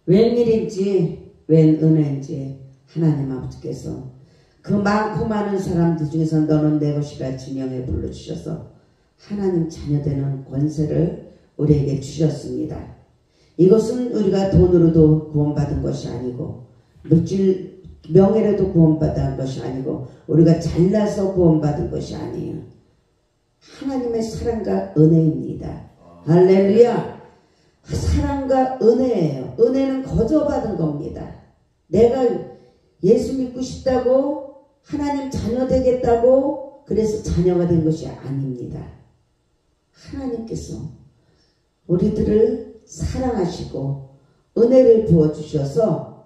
웬일인지 웬 은혜인지 하나님 아버지께서 그 많고 많은 사람들 중에서 너는 내 것이라 지명해 불러주셔서 하나님 자녀되는 권세를 우리에게 주셨습니다. 이것은 우리가 돈으로도 구원받은 것이 아니고 물질 명예로도 구원받은 것이 아니고 우리가 잘나서 구원받은 것이 아니에요. 하나님의 사랑과 은혜입니다. 할렐루야. 사랑과 은혜예요. 은혜는 거저받은 겁니다. 내가 예수 믿고 싶다고 하나님 자녀 되겠다고 그래서 자녀가 된 것이 아닙니다. 하나님께서 우리들을 사랑하시고 은혜를 부어주셔서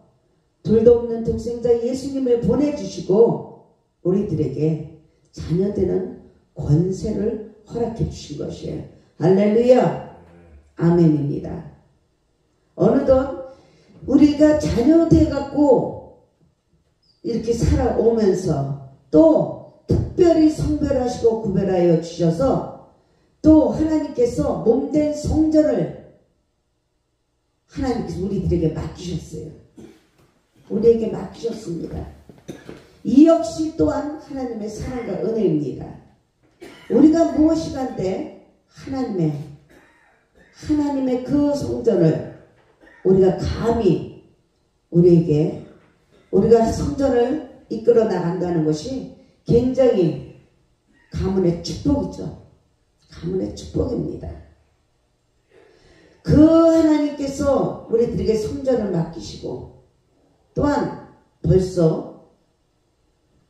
둘도 없는 독생자 예수님을 보내주시고 우리들에게 자녀되는 권세를 허락해 주신 것이에요. 할렐루야. 아멘입니다. 어느덧 우리가 자녀 돼갖고 이렇게 살아오면서 또 특별히 성별하시고 구별하여 주셔서 또 하나님께서 몸된 성전을 하나님께서 우리들에게 맡기셨어요. 우리에게 맡기셨습니다. 이 역시 또한 하나님의 사랑과 은혜입니다. 우리가 무엇이간데 하나님의 그 성전을 우리가 감히 우리가 성전을 이끌어 나간다는 것이 굉장히 가문의 축복이죠. 가문의 축복입니다. 그 하나님께서 우리들에게 성전을 맡기시고 또한 벌써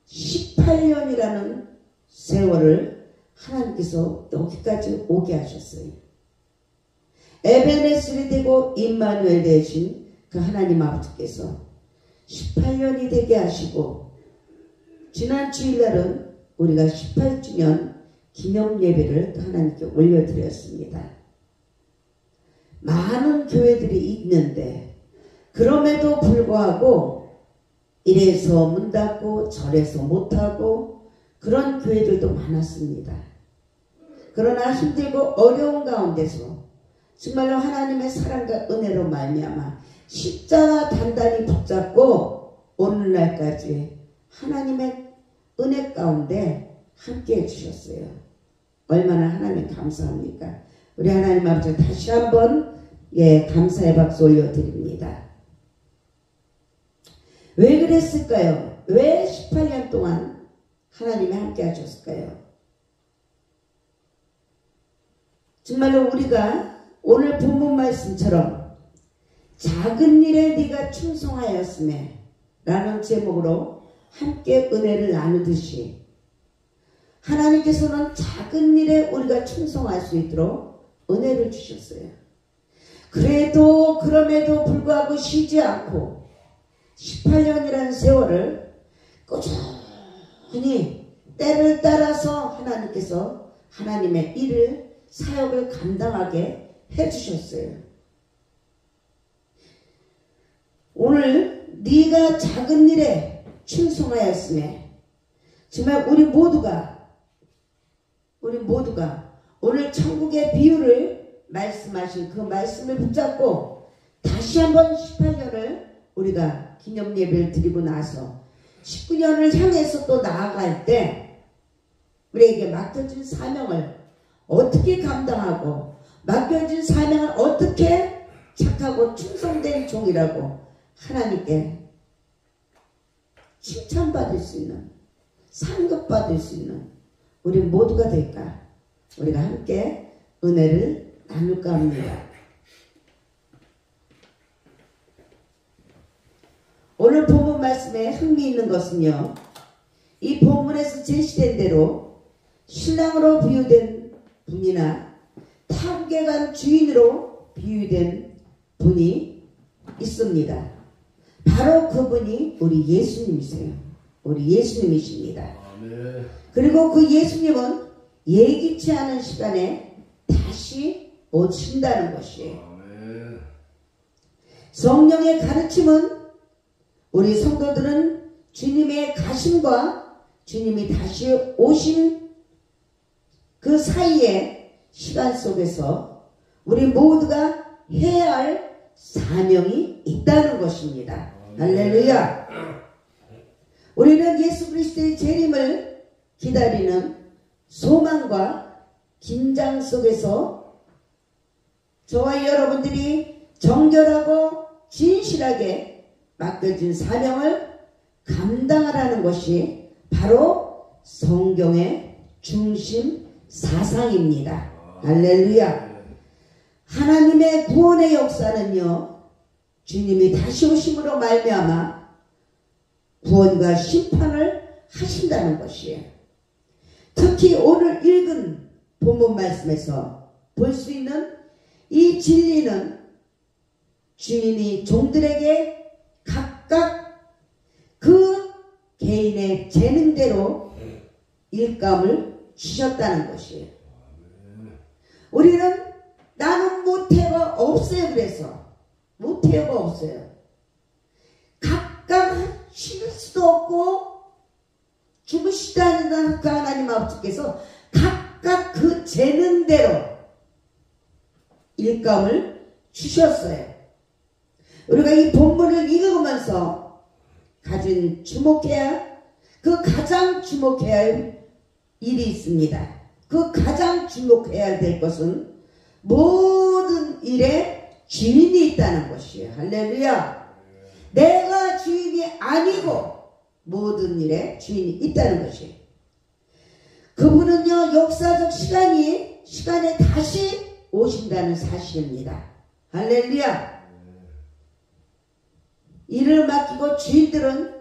18년이라는 세월을 하나님께서 여기까지 오게 하셨어요. 에베네셀이 되고 임마누엘 되신 그 하나님 아버지께서 18년이 되게 하시고 지난 주일날은 우리가 18주년 기념 예배를 하나님께 올려드렸습니다. 많은 교회들이 있는데 그럼에도 불구하고 이래서 문 닫고 저래서 못하고 그런 교회들도 많았습니다. 그러나 힘들고 어려운 가운데서 정말로 하나님의 사랑과 은혜로 말미암아 십자가 단단히 붙잡고 오늘날까지 하나님의 은혜 가운데 함께 해주셨어요. 얼마나 하나님 감사합니까? 우리 하나님 아버지 다시 한번 감사의 박수 올려드립니다. 왜 그랬을까요? 왜 18년 동안 하나님이 함께 하셨을까요? 정말로 우리가 오늘 본문 말씀처럼 작은 일에 네가 충성하였음에 라는 제목으로 함께 은혜를 나누듯이 하나님께서는 작은 일에 우리가 충성할 수 있도록 은혜를 주셨어요. 그럼에도 불구하고 쉬지 않고 18년이라는 세월을 꾸준히 때를 따라서 하나님께서 하나님의 일을 사역을 감당하게 해주셨어요. 오늘 네가 작은 일에 충성하였음에 정말 우리 모두가 오늘 천국의 비유를 말씀하신 그 말씀을 붙잡고 다시 한번 18년을 우리가 기념 예배를 드리고 나서 19년을 향해서 또 나아갈 때 우리에게 맡겨진 사명을 어떻게 감당하고 맡겨진 사명을 어떻게 착하고 충성된 종이라고 하나님께 칭찬받을 수 있는 상급받을 수 있는 우리 모두가 될까? 우리가 함께 은혜를 나눌까 합니다. 오늘 본문 말씀에 흥미있는 것은요, 이 본문에서 제시된 대로 신랑으로 비유된 분이나 타국에 간 주인으로 비유된 분이 있습니다. 바로 그분이 우리 예수님이세요. 우리 예수님이십니다. 그리고 그 예수님은 예기치 않은 시간에 다시 오신다는 것이에요. 성령의 가르침은 우리 성도들은 주님의 가심과 주님이 다시 오신 그 사이에 시간 속에서 우리 모두가 해야 할 사명이 있다는 것입니다. 할렐루야. 우리는 예수 그리스도의 재림을 기다리는 소망과 긴장 속에서 저와 여러분들이 정결하고 진실하게 맡겨진 사명을 감당하라는 것이 바로 성경의 중심 사상입니다. 할렐루야. 하나님의 구원의 역사는요, 주님이 다시 오심으로 말미암아 구원과 심판을 하신다는 것이에요. 특히 오늘 읽은 본문 말씀에서 볼 수 있는 이 진리는 주인이 종들에게 각각 그 개인의 재능대로 일감을 주셨다는 것이에요. 우리는 나는 못해가 없어요. 그래서 못해가 없어요. 각각 쉴 수도 없고 주무시다는 그 하나님 아버지께서 각각 그 재능대로 일감을 주셨어요. 우리가 이 본문을 읽으면서 가장 주목해야 할 일이 있습니다. 그 가장 주목해야 될 것은 모든 일에 주인이 있다는 것이에요. 할렐루야. 내가 주인이 아니고 모든 일에 주인이 있다는 것이에요. 그분은요, 역사적 시간에 다시 오신다는 사실입니다. 할렐루야. 일을 맡기고 주인들은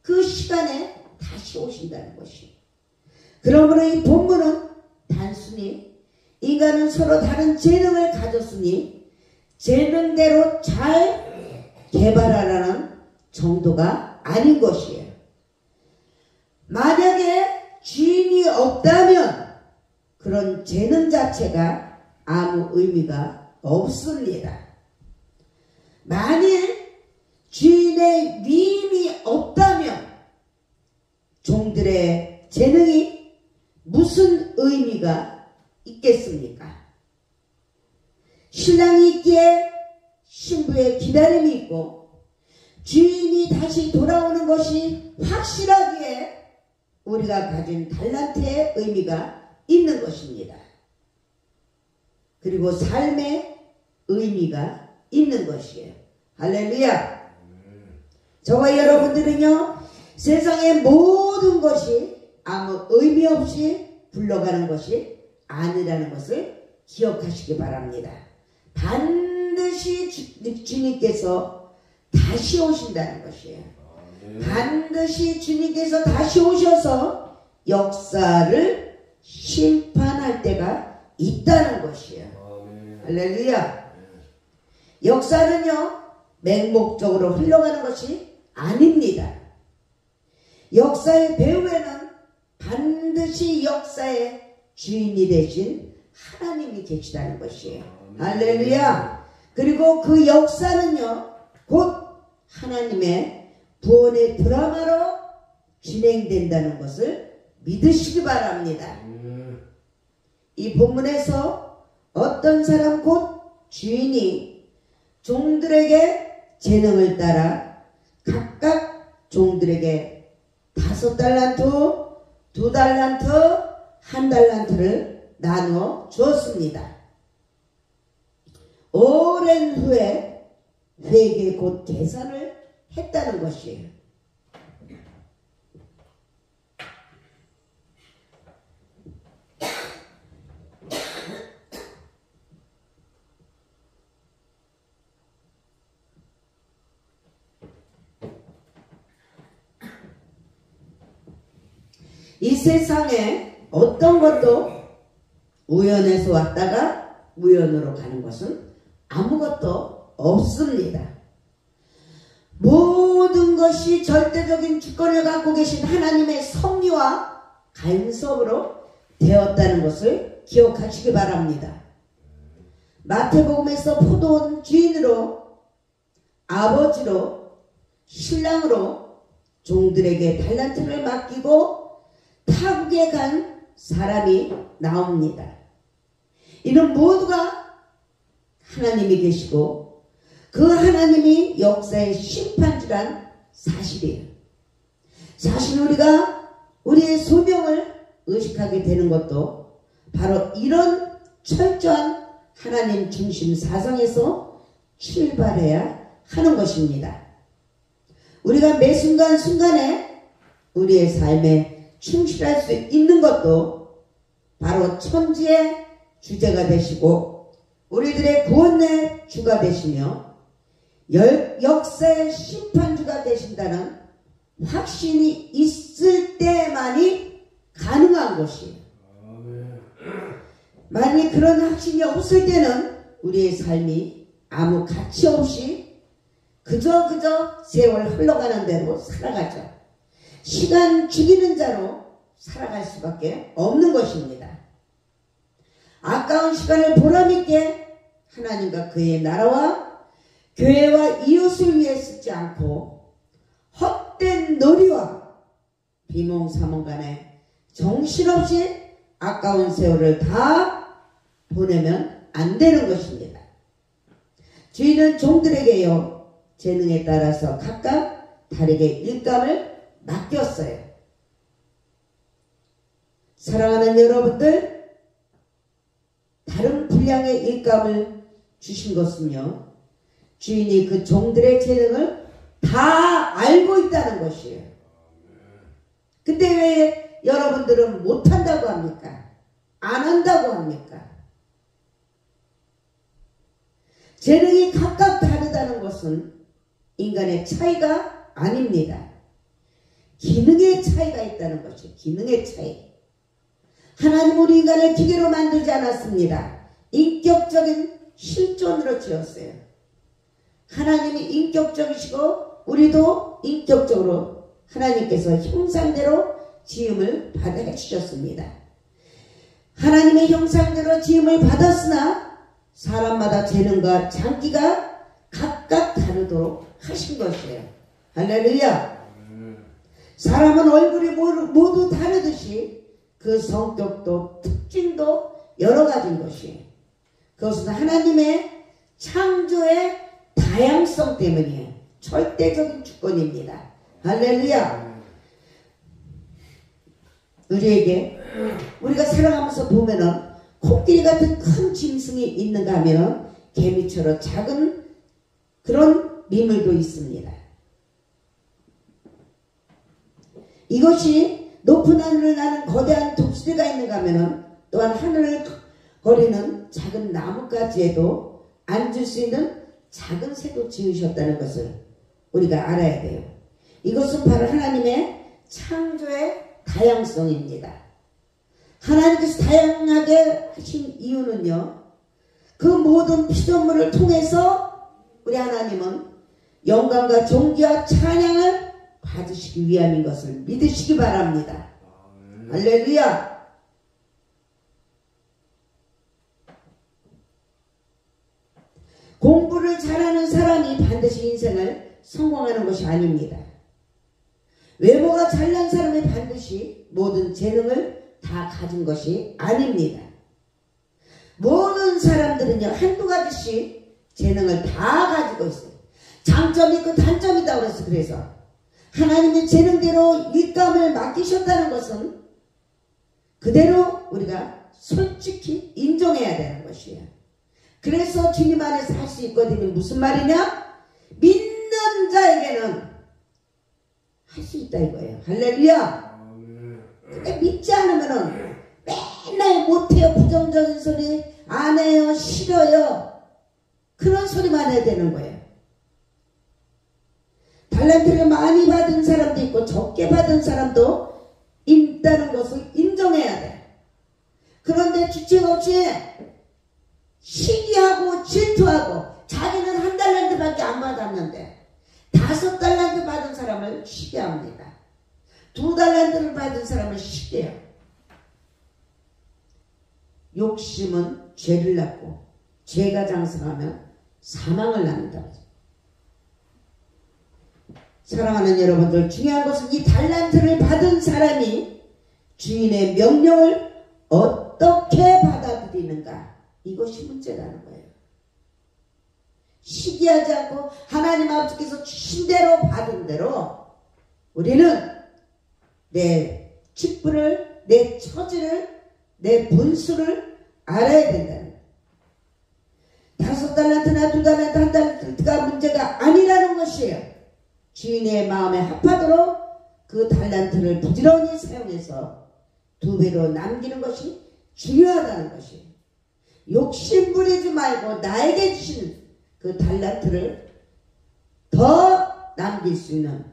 그 시간에 다시 오신다는 것이에요. 그러므로 이 본문은 단순히 인간은 서로 다른 재능을 가졌으니 재능대로 잘 개발하라는 정도가 아닌 것이에요. 만약에 주인이 없다면 그런 재능 자체가 아무 의미가 없습니다. 만일 주인의 위임이 없다면 종들의 재능이 무슨 의미가 있겠습니까? 신랑이 있기에 신부의 기다림이 있고 주인이 다시 돌아오는 것이 확실하기에 우리가 가진 달란트의 의미가 있는 것입니다. 그리고 삶의 의미가 있는 것이에요. 할렐루야. 저와 여러분들은요, 세상의 모든 것이 아무 의미 없이 굴러가는 것이 아니라는 것을 기억하시기 바랍니다. 반드시 주님께서 다시 오신다는 것이에요. 반드시 주님께서 다시 오셔서 역사를 심판할 때가 있다는 것이에요. 할렐루야. 역사는요, 맹목적으로 흘러가는 것이 아닙니다. 역사의 배후에는 반드시 역사의 주인이 되신 하나님이 계시다는 것이에요. 할렐루야. 그리고 그 역사는요, 곧 하나님의 구원의 드라마로 진행된다는 것을 믿으시기 바랍니다. 이 본문에서 어떤 사람 곧 주인이 종들에게 재능을 따라 각각 종들에게 5달란트, 2달란트, 1달란트를 나누어 주었습니다. 오랜 후에 회개 곧 계산을 했다는 것이에요. 이 세상에 어떤 것도 우연에서 왔다가 우연으로 가는 것은 아무것도 없습니다. 모든 것이 절대적인 주권을 갖고 계신 하나님의 섭리와 간섭으로 되었다는 것을 기억하시기 바랍니다. 마태복음에서 포도원 주인으로, 아버지로, 신랑으로 종들에게 달란트를 맡기고 타국에 간 사람이 나옵니다. 이는 모두가 하나님이 계시고 그 하나님이 역사의 심판주란 사실이에요. 사실 우리가 우리의 소명을 의식하게 되는 것도 바로 이런 철저한 하나님 중심 사상에서 출발해야 하는 것입니다. 우리가 매 순간순간에 우리의 삶에 충실할 수 있는 것도 바로 천지의 주제가 되시고 우리들의 구원의 주가 되시며 역사의 심판주가 되신다는 확신이 있을 때만이 가능한 것이에요. 만약 그런 확신이 없을 때는 우리의 삶이 아무 가치 없이 그저 세월 흘러가는 대로 살아가죠. 시간 죽이는 자로 살아갈 수밖에 없는 것입니다. 아까운 시간을 보람있게 하나님과 그의 나라와 교회와 이웃을 위해 쓰지 않고 헛된 놀이와 비몽사몽간에 정신없이 아까운 세월을 다 보내면 안 되는 것입니다. 주인은 종들에게요 재능에 따라서 각각 다르게 일감을 맡겼어요. 사랑하는 여러분들, 다른 분량의 일감을 주신 것은요 주인이 그 종들의 재능을 다 알고 있다는 것이에요. 근데 왜 여러분들은 못한다고 합니까? 안 한다고 합니까? 재능이 각각 다르다는 것은 인간의 차이가 아닙니다. 기능의 차이가 있다는 것이에요. 기능의 차이. 하나님 우리 인간을 기계로 만들지 않았습니다. 인격적인 실존으로 지었어요. 하나님이 인격적이시고 우리도 인격적으로 하나님께서 형상대로 지음을 받아 해주셨습니다. 하나님의 형상대로 지음을 받았으나 사람마다 재능과 장기가 각각 다르도록 하신 것이에요. 할렐루야. 사람은 얼굴이 모두 다르듯이 그 성격도 특징도 여러 가지인 것이에요. 그것은 하나님의 창조의 다양성 때문이에요. 절대적인 주권입니다. 할렐루야. 우리가 살아가면서 보면은 코끼리 같은 큰 짐승이 있는가 하면은 개미처럼 작은 그런 미물도 있습니다. 이것이 높은 하늘을 나는 거대한 독수리가 있는가 하면은 또한 하늘을 거리는 작은 나뭇가지에도 앉을 수 있는 작은 새도 지으셨다는 것을 우리가 알아야 돼요. 이것은 바로 하나님의 창조의 다양성입니다. 하나님께서 다양하게 하신 이유는요, 그 모든 피조물을 통해서 우리 하나님은 영광과 존귀와 찬양을 받으시기 위함인 것을 믿으시기 바랍니다. 할렐루야. 공부를 잘하는 사람이 반드시 인생을 성공하는 것이 아닙니다. 외모가 잘난 사람이 반드시 모든 재능을 다 가진 것이 아닙니다. 모든 사람들은요 한두 가지씩 재능을 다 가지고 있어요. 장점이 있고 단점이 있다고 그래서 하나님의 재능대로 일감을 맡기셨다는 것은 그대로 우리가 솔직히 인정해야 되는 것이에요. 그래서 주님 안에서 할 수 있거든요. 무슨 말이냐? 믿는 자에게는 할 수 있다 이거예요. 할렐루야. 근데 믿지 않으면은 맨날 못해요, 부정적인 소리, 안 해요, 싫어요, 그런 소리만 해야 되는 거예요. 달란트를 많이 받은 사람도 있고 적게 받은 사람도 있다는 것을 인정해야 돼. 그런데 주책 없이 시기하고 질투하고 자기는 1달란트밖에 안 받았는데 5달란트 받은 사람을 시기합니다. 2달란트를 받은 사람을 시기해요. 욕심은 죄를 낳고 죄가 장성하면 사망을 낳는다. 사랑하는 여러분들, 중요한 것은 이 달란트를 받은 사람이 주인의 명령을 어떻게 받아들이는가, 이것이 문제라는 거예요. 시기하지 않고 하나님 아버지께서 주신 대로 받은 대로 우리는 내 직분을, 내 처지를, 내 분수를 알아야 된다는 거예요. 5달란트나 2달란트, 1달란트가 문제가 아니라는 것이에요. 주인의 마음에 합하도록 그 달란트를 부지런히 사용해서 2배로 남기는 것이 중요하다는 것이에요. 욕심 부리지 말고 나에게 주시는 그 달란트를 더 남길 수 있는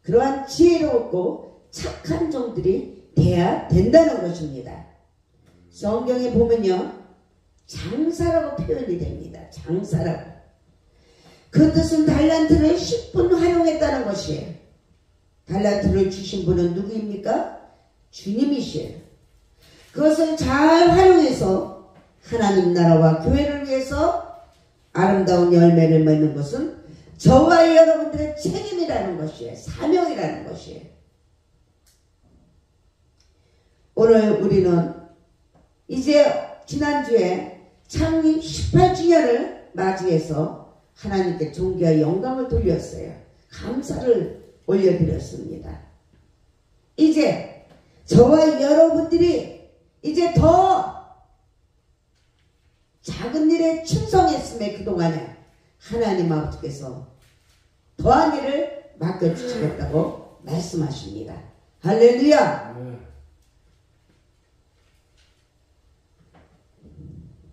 그러한 지혜롭고 착한 종들이 돼야 된다는 것입니다. 성경에 보면요, 장사라고 표현이 됩니다. 장사라고. 그 뜻은 달란트를 10분 활용했다는 것이에요. 달란트를 주신 분은 누구입니까? 주님이시에요. 그것을 잘 활용해서 하나님 나라와 교회를 위해서 아름다운 열매를 맺는 것은 저와 여러분들의 책임이라는 것이에요. 사명이라는 것이에요. 오늘 우리는 이제 지난주에 창립 18주년을 맞이해서 하나님께 존귀와 영광을 돌렸어요. 감사를 올려드렸습니다. 이제 저와 여러분들이 이제 더 작은 일에 충성했음에 그동안에 하나님 아버지께서 더한 일을 맡겨주시겠다고 말씀하십니다. 할렐루야.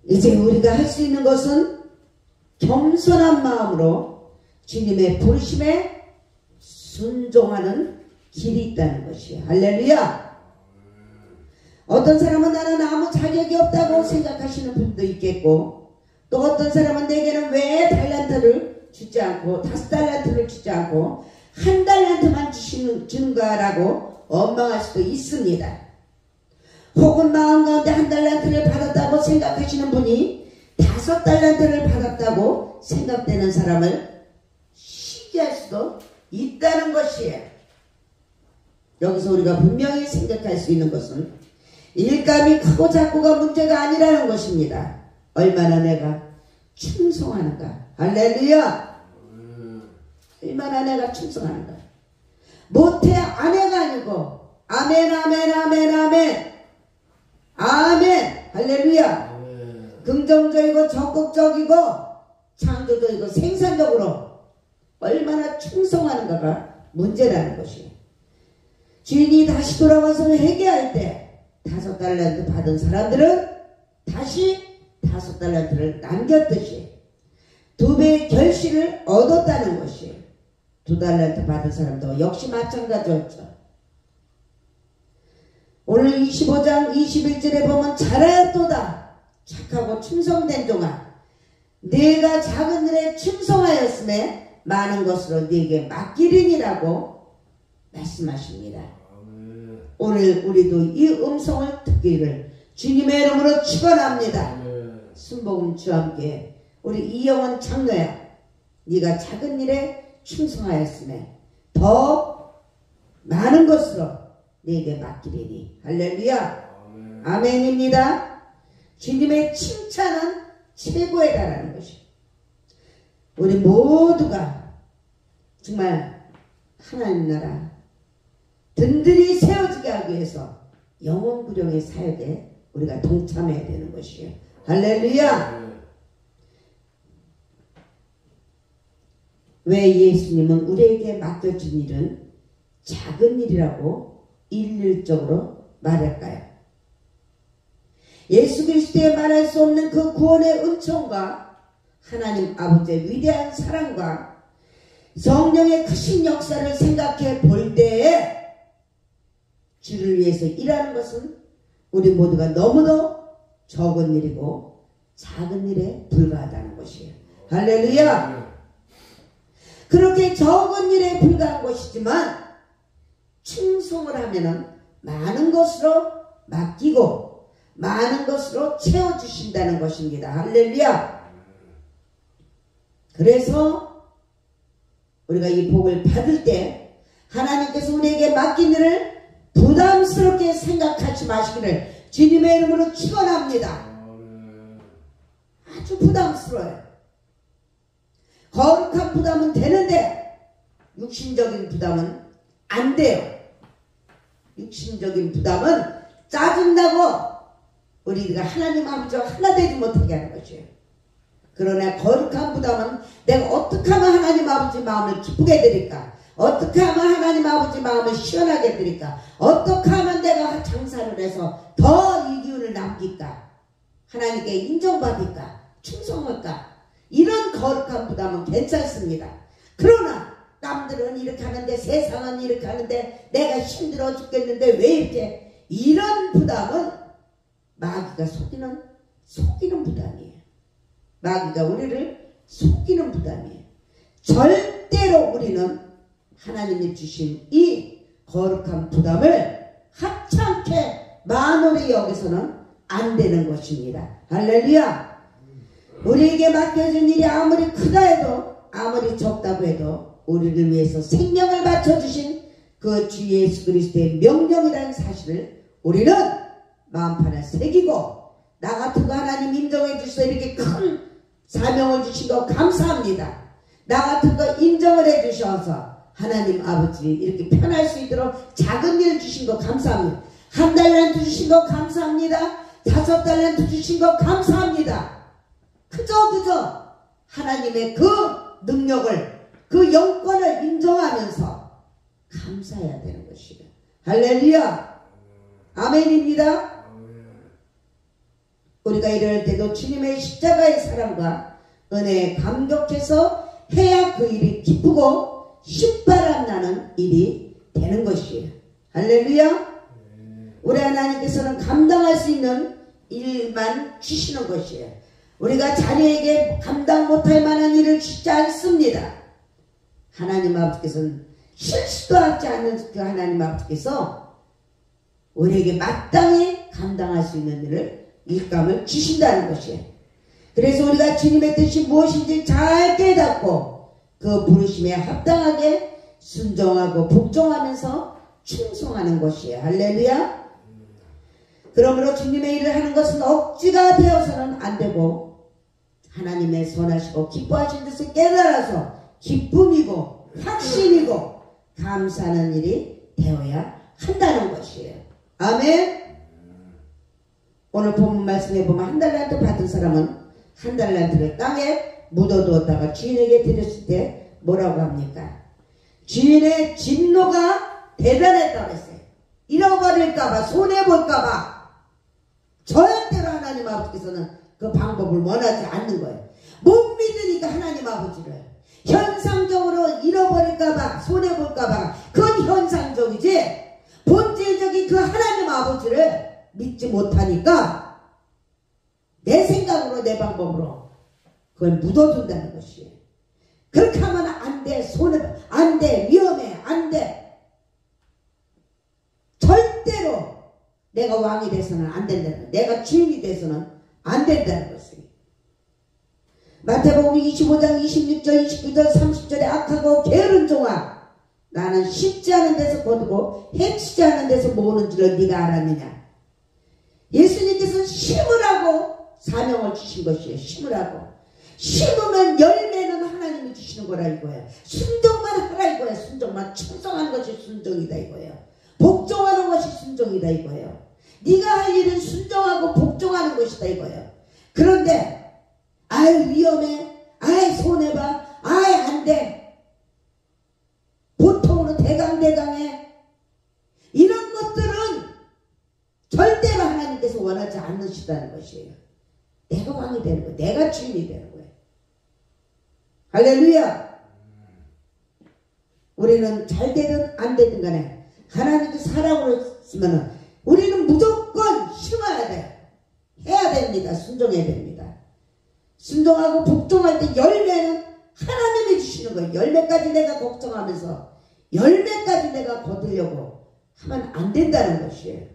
이제 우리가 할 수 있는 것은 겸손한 마음으로 주님의 부르심에 순종하는 길이 있다는 것이에요. 할렐루야. 어떤 사람은 나는 아무 자격이 없다고 생각하시는 분도 있겠고, 또 어떤 사람은 내게는 왜 달란트를 주지 않고 5달란트를 주지 않고 1달란트만 주는가라고 원망할 수도 있습니다. 혹은 마음 가운데 1달란트를 받았다고 생각하시는 분이 5달란트를 받았다고 생각되는 사람을 시기할 수도 있다는 것이에요. 여기서 우리가 분명히 생각할 수 있는 것은 일감이 크고 작고가 문제가 아니라는 것입니다. 얼마나 내가 충성하는가. 할렐루야. 얼마나 내가 충성하는가. 못해 아내가 아니고 아멘 아멘 아멘 아멘 아멘. 할렐루야. 긍정적이고 적극적이고 창조적이고 생산적으로 얼마나 충성하는가가 문제라는 것이에요. 주인이 다시 돌아와서 회개할 때 5달란트 받은 사람들은 다시 5달란트를 남겼듯이 2배의 결실을 얻었다는 것이에요. 2달란트 받은 사람도 역시 마찬가지였죠. 오늘 25장 21절에 보면 잘하였도다 착하고 충성된 종아 네가 작은 일에 충성하였음에 많은 것으로 네게 맡기리니라고 말씀하십니다. 오늘 우리도 이 음성을 듣기를 주님의 이름으로 축원합니다. 순복음 주와 함께 우리 이영원 장로야 네가 작은 일에 충성하였음에 더 많은 것으로 네게 맡기리니. 할렐루야. 아멘입니다. 주님의 칭찬은 최고에 달하는 것이에요. 우리 모두가 정말 하나님 나라 든든히 세워지게 하기 위해서 영원구령의 사역에 우리가 동참해야 되는 것이에요. 할렐루야. 왜 예수님은 우리에게 맡겨준 일은 작은 일이라고 일률적으로 말할까요? 예수 그리스도의 말할 수 없는 그 구원의 은총과 하나님 아버지의 위대한 사랑과 성령의 크신 역사를 생각해 볼 때에 주를 위해서 일하는 것은 우리 모두가 너무도 적은 일이고 작은 일에 불과하다는 것이에요. 할렐루야. 그렇게 적은 일에 불과한 것이지만 충성을 하면은 많은 것으로 맡기고 많은 것으로 채워주신다는 것입니다. 할렐루야. 그래서 우리가 이 복을 받을 때 하나님께서 우리에게 맡긴 일을 부담스럽게 생각하지 마시기를 주님의 이름으로 축원합니다. 아주 부담스러워요. 거룩한 부담은 되는데 육신적인 부담은 안 돼요. 육신적인 부담은 짜증나고 우리가 하나님 아버지와 하나 되지 못하게 하는 것이에요. 그러나 거룩한 부담은 내가 어떻게 하면 하나님 아버지 마음을 기쁘게 해드릴까? 어떻게 하면 하나님 아버지 마음을 시원하게 해드릴까? 어떻게 하면 내가 장사를 해서 더 이 기운을 남길까? 하나님께 인정받을까? 충성할까? 이런 거룩한 부담은 괜찮습니다. 그러나 남들은 이렇게 하는데, 세상은 이렇게 하는데, 내가 힘들어 죽겠는데 왜 이렇게, 이런 부담은 마귀가 속이는 부담이에요. 마귀가 우리를 속이는 부담이에요. 절대로 우리는 하나님이 주신 이 거룩한 부담을 하찮게 만홀히 여기서는 안 되는 것입니다. 할렐루야. 우리에게 맡겨진 일이 아무리 크다 해도, 아무리 적다고 해도 우리를 위해서 생명을 바쳐주신 그 주 예수 그리스도의 명령이라는 사실을 우리는 마음판에 새기고, 나 같은 거 하나님 인정해 주셔서 이렇게 큰 사명을 주신 거 감사합니다. 나 같은 거 인정을 해 주셔서 하나님 아버지 이렇게 편할 수 있도록 작은 일 주신 거 감사합니다. 1달란트 주신 거 감사합니다. 5달란트 주신 거 감사합니다. 그저 하나님의 그 능력을, 그 영권을 인정하면서 감사해야 되는 것이다. 할렐루야. 아멘입니다. 우리가 이럴 때도 주님의 십자가의 사랑과 은혜에 감격해서 해야 그 일이 기쁘고 신바람 나는 일이 되는 것이에요. 할렐루야. 우리 하나님께서는 감당할 수 있는 일만 주시는 것이에요. 우리가 자녀에게 감당 못할 만한 일을 주지 않습니다. 하나님 아버지께서는 실수도 하지 않는 그 하나님 아버지께서 우리에게 마땅히 감당할 수 있는 일을, 일감을 주신다는 것이에요. 그래서 우리가 주님의 뜻이 무엇인지 잘 깨닫고 그 부르심에 합당하게 순종하고 복종하면서 충성하는 것이에요. 할렐루야. 그러므로 주님의 일을 하는 것은 억지가 되어서는 안 되고, 하나님의 선하시고 기뻐하신 뜻을 깨달아서 기쁨이고 확신이고 감사하는 일이 되어야 한다는 것이에요. 아멘. 오늘 본문 말씀에 보면 1달란트 받은 사람은 1달란트를 땅에 묻어두었다가 주인에게 드렸을 때 뭐라고 합니까? 주인의 진노가 대단했다고 했어요. 잃어버릴까봐, 손해볼까봐. 절대로 하나님 아버지께서는 그 방법을 원하지 않는 거예요. 못 믿으니까 하나님 아버지를 현상적으로 잃어버릴까봐, 손해볼까봐, 그건 현상적이지 본질적인 그 하나님 아버지를 믿지 못하니까 내 생각으로, 내 방법으로 그걸 묻어둔다는 것이에요. 그렇게 하면 안 돼. 손해, 안 돼. 위험해. 안 돼. 절대로 내가 왕이 돼서는 안 된다는 거예요. 내가 주인이 돼서는 안 된다는 것이에요. 마태복음 25장 26절 29절 30절에 악하고 게으른 종아, 나는 심지 않은 데서 거두고 해치지 않은 데서 모으는 줄을 네가 알았느냐. 예수님께서 심으라고 사명을 주신 것이에요. 심으라고. 심으면 열매는 하나님이 주시는 거라 이거예요. 순종만 하라 이거예요. 순종만. 충성하는 것이 순종이다 이거예요. 복종하는 것이 순종이다 이거예요. 네가 할 일은 순종하고 복종하는 것이다 이거예요. 그런데 아이 위험해, 아이 손해봐, 아이 안돼, 보통으로 대강대강해, 이런 것들은 절대로 하나님께서 원하지 않으시다는 것이에요. 내가 왕이 되는 거예요. 내가 주인이 되는 거예요. 할렐루야. 우리는 잘 되든 안 되든 간에 하나님께서 하라고 했으면 우리는 무조건 심어야 돼요. 해야 됩니다. 순종해야 됩니다. 순종하고 복종할 때 열매는 하나님이 주시는 거예요. 열매까지 내가 걱정하면서 열매까지 내가 거두려고 하면 안 된다는 것이에요.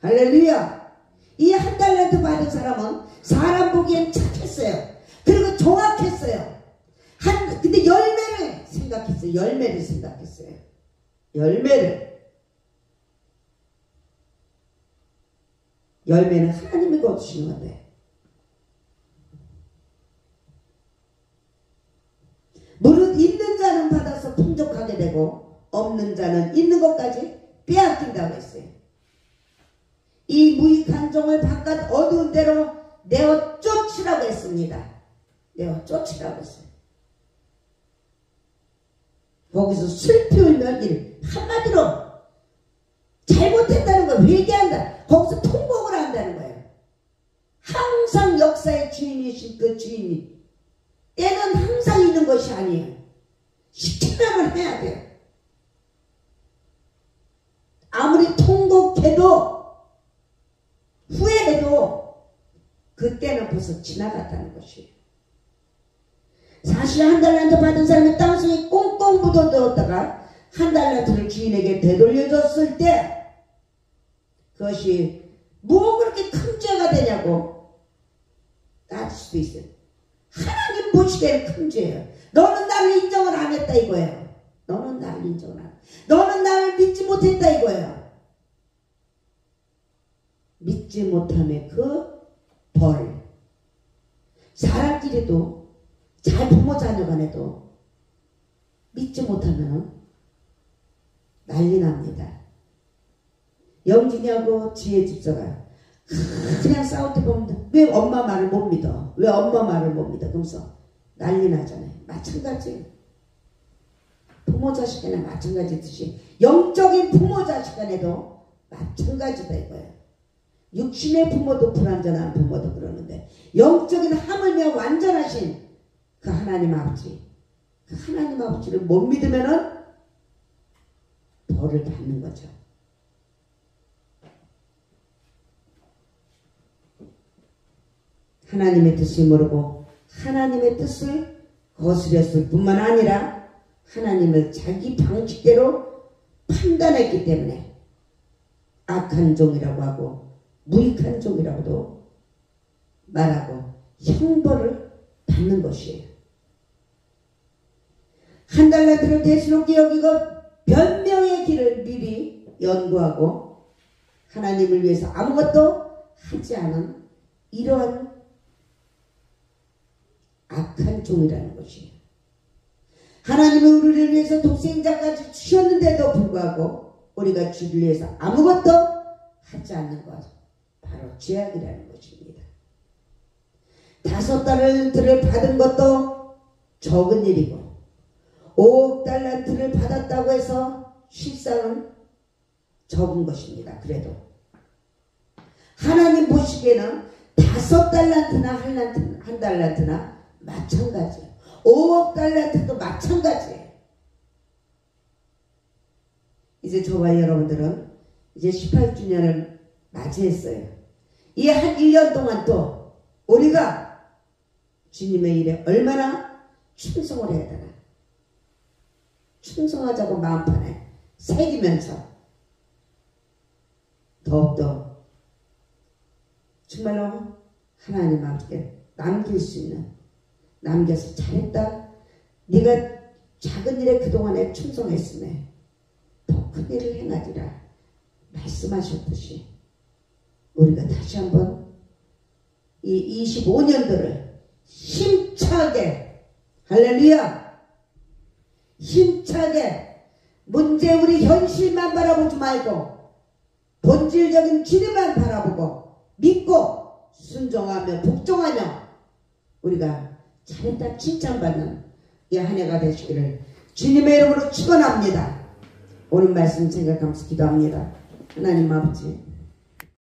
할렐루야. 이 1달란트 받은 사람은 사람 보기엔 착했어요. 그리고 정확했어요. 근데 열매를 생각했어요. 열매를 생각했어요. 열매는 하나님이 거두시는 건데, 무릇 있는 자는 받아서 풍족하게 되고 없는 자는 있는 것까지 빼앗긴다고 했어요. 이 무익한 종을 바깥 어두운 데로 내어 쫓으라고 했습니다. 내어 쫓으라고 했어요. 거기서 슬피 울며 일, 한마디로 잘못했다는 걸 회개한다. 거기서 통곡을 한다는 거예요. 항상 역사의 주인이신 그 주인이 때는 항상 있는 것이 아니에요. 시키면 해야 돼요. 아무리 통곡해도 후회해도 그때는 벌써 지나갔다는 것이에요. 사실 한 달란트 받은 사람이 땅속에 꽁꽁 묻어두었다가 한 달란트를 주인에게 되돌려줬을 때 그것이 뭐 그렇게 큰 죄가 되냐고 따질 수도 있어요. 하나님 보시기에는 큰 죄예요. 너는 나를 인정을 안 했다 이거예요. 너는 나를 인정을 안 했다. 너는 나를 믿지 못했다 이거예요. 믿지 못함의 그 벌. 사람끼리도 잘 부모 자녀 간에도 믿지 못하면 난리 납니다. 영진이하고 지혜 집사가 그냥 싸울 때 보면 왜 엄마 말을 못 믿어? 왜 엄마 말을 못 믿어? 그러면서 난리 나잖아요. 마찬가지. 부모 자식 간에 마찬가지듯이 영적인 부모 자식 간에도 마찬가지다 이거예요. 육신의 부모도 불완전한 부모도 그러는데 영적인 하물며 완전하신 그 하나님 아버지, 그 하나님 아버지를 못 믿으면은 벌을 받는 거죠. 하나님의 뜻을 모르고 하나님의 뜻을 거스렸을 뿐만 아니라 하나님을 자기 방식대로 판단했기 때문에 악한 종이라고 하고 무익한 종이라고도 말하고 형벌을 받는 것이에요. 한 달란트를 대수롭게 여기고 변명의 길을 미리 연구하고 하나님을 위해서 아무것도 하지 않은 이러한 악한 종이라는 것이에요. 하나님은 우리를 위해서 독생자까지 주셨는데도 불구하고 우리가 주를 위해서 아무것도 하지 않는 것, 바로 죄악이라는 것입니다. 5달란트를 받은 것도 적은 일이고 5억 달란트를 받았다고 해서 실상은 적은 것입니다. 그래도 하나님 보시기에는 5달란트나 한 달란트나 마찬가지예요. 5억 달란트도 마찬가지예요. 이제 저와 여러분들은 이제 18주년을 맞이했어요. 이 한 1년 동안 또 우리가 주님의 일에 얼마나 충성을 해야 되나. 충성하자고 마음판에 새기면서 더욱더 정말로 하나님 앞에 남길 수 있는, 남겨서 잘했다. 네가 작은 일에 그동안에 충성했으네 더 큰 일을 행하리라 말씀하셨듯이 우리가 다시 한번 이 25년도를 힘차게, 할렐루야, 힘차게 문제 우리 현실만 바라보지 말고 본질적인 주님만 바라보고 믿고 순종하며 복종하며 우리가 잘했다 칭찬받는 이 한 해가 되시기를 주님의 이름으로 축원합니다. 오늘 말씀 생각하면서 기도합니다. 하나님 아버지,